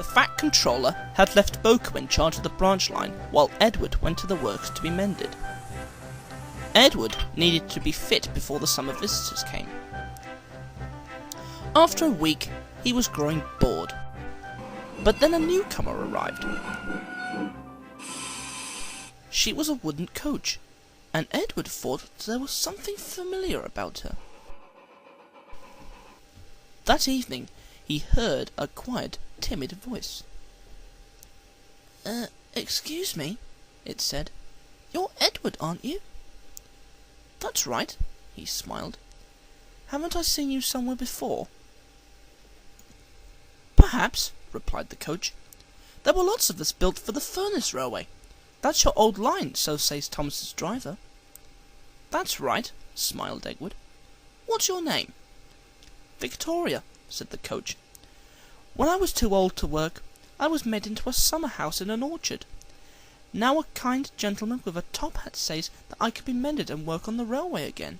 The Fat Controller had left Boko in charge of the branch line while Edward went to the works to be mended. Edward needed to be fit before the summer visitors came. After a week, he was growing bored. But then a newcomer arrived. She was a wooden coach, and Edward thought there was something familiar about her. That evening, he heard a quiet, timid voice. Excuse me," it said. "You're Edward, aren't you?" "That's right," he smiled. "Haven't I seen you somewhere before?" "Perhaps," replied the coach. "There were lots of us built for the furnace railway. That's your old line, so says Thomas's driver." "That's right," smiled Edward. "What's your name?" "Victoria," said the coach. "When I was too old to work, I was made into a summer house in an orchard. Now a kind gentleman with a top hat says that I could be mended and work on the railway again."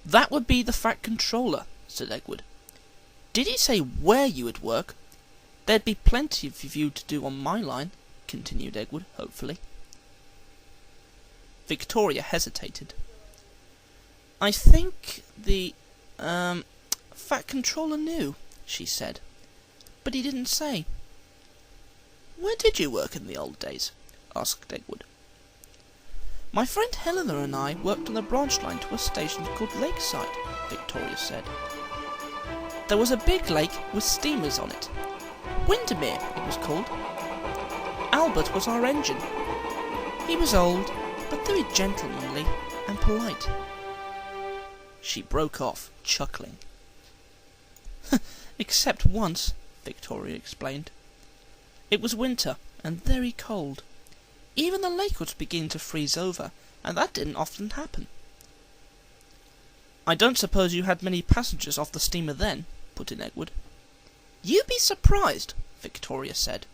"That would be the Fat Controller," said Edward. "Did he say where you would work? There'd be plenty for you to do on my line," continued Edward hopefully. Victoria hesitated. "I think the Fat Controller knew," she said, "but he didn't say." "Where did you work in the old days?" asked Edward. "My friend Helena and I worked on the branch line to a station called Lakeside," Victoria said. "There was a big lake with steamers on it. Windermere, it was called. Albert was our engine. He was old, but very gentlemanly and polite." She broke off, chuckling. "Except once," Victoria explained. "It was winter and very cold. Even the lake was beginning to freeze over, and that didn't often happen." "I don't suppose you had many passengers off the steamer then," put in Edward. "You'd be surprised," Victoria said.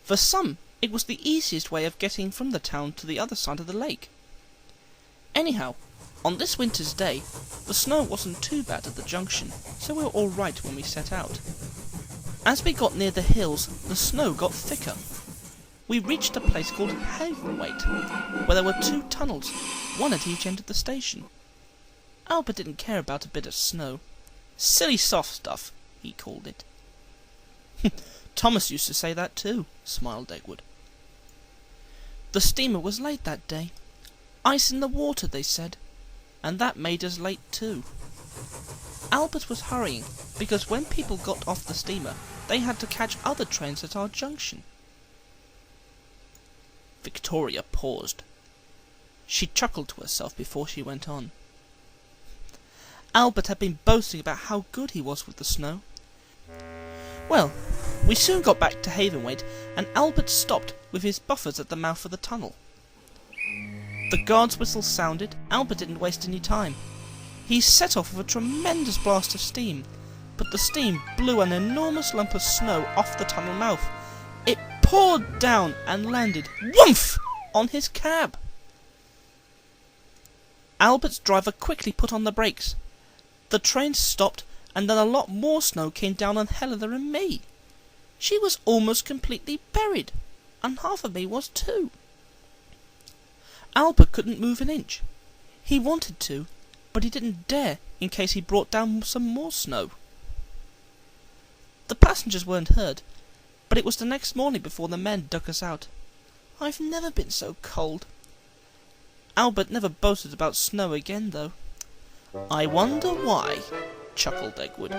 "For some, it was the easiest way of getting from the town to the other side of the lake. Anyhow, on this winter's day, the snow wasn't too bad at the junction, so we were all right when we set out. As we got near the hills, the snow got thicker. We reached a place called Havenwaite, where there were 2 tunnels, one at each end of the station. Albert didn't care about a bit of snow. Silly soft stuff, he called it." "Thomas used to say that too," smiled Edward. "The steamer was late that day. Ice in the water, they said, and that made us late too. Albert was hurrying, because when people got off the steamer, they had to catch other trains at our junction." Victoria paused. She chuckled to herself before she went on. Albert had been boasting about how good he was with the snow. "Well, we soon got back to Havenwaite, and Albert stopped with his buffers at the mouth of the tunnel. The guard's whistle sounded. Albert didn't waste any time. He set off with a tremendous blast of steam, but the steam blew an enormous lump of snow off the tunnel mouth. It poured down and landed, whoomph, on his cab. Albert's driver quickly put on the brakes. The train stopped, and then a lot more snow came down on Helena and me. She was almost completely buried, and half of me was too. Albert couldn't move an inch. He wanted to, but he didn't dare in case he brought down some more snow. The passengers weren't hurt, but it was the next morning before the men dug us out. I've never been so cold. Albert never boasted about snow again, though. I wonder why," chuckled Edward.